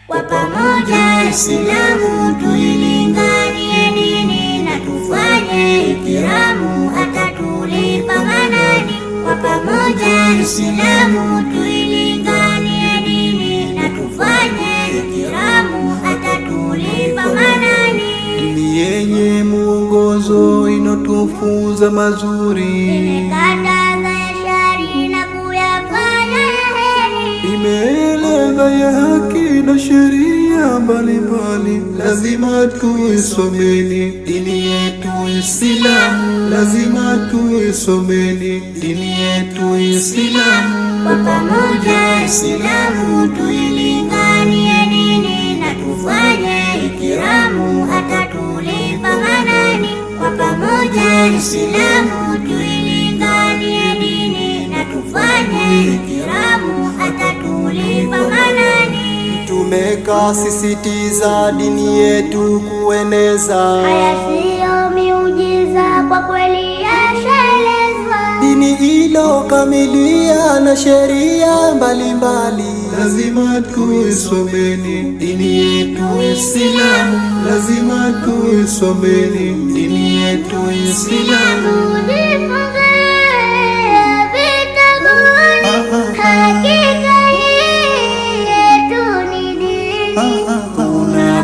Kwa pamoja Waislamu tuilinganie dini na tufanye ikiramu hata tulipa manani. Kwa pamoja Waislamu tuilinganie dini na tufanye ikiramu hata tulipa manani. Dini yenye mwongozo inotufunza mazuri, imekataza ya shari na kuyafanya ya heri, imeeleza ya haki na sheria mbalimbali. Lazima tuisomeni dini yetu Islamu, lazima tuisomeni dini yetu Islamu. Kwa pamoja Waislamu tuilinganie dini na tufanye ikiramu hata tulipa manani. Kwa pamoja Waislamu tuilinganie dini na tufanye ikiramu hata tulipa manani. Tumekasisitiza dini yetu kueneza, haya siyo miujiza, kwa kweli yashaelezwa. dini ilo kamilia na sheria mbalimbali. Lazima tuisomeni dini yetu Islamu, lazima tuisomeni dini yetu Islamu.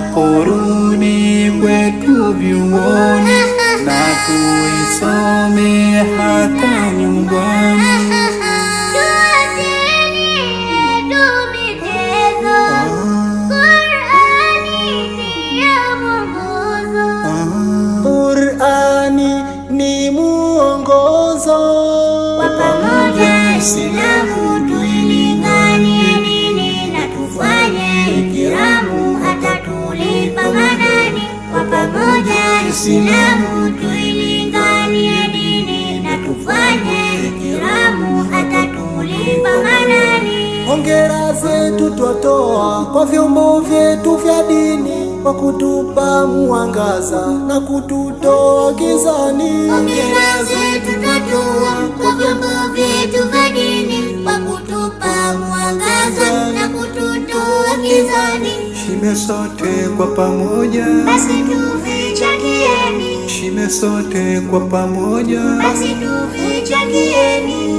Tunaporudi kwetu vyuoni na tuisome hata nyumbani. Qur'ani ni mwongozo. Kwa pamoja Waislamu tuilinganie dini na tufanye ikiramu hata tulipa manani. Kwa pamoja Waislamu tuilinganie dini na tufanye ikiramu hata tulipa manani. Hongera zetu twatoa kwa vyombo vyetu vya dini kwa kutupa mwangaza na kututoa gizani. Hongera zetu twatoa kwa vyombo vyetu vya dini kwa kutupa mwangaza na kututoa gizani. Shime sote kwa pamoja, basi tuvichagieni. shime sote kwa pamoja, basi tuvichagieni.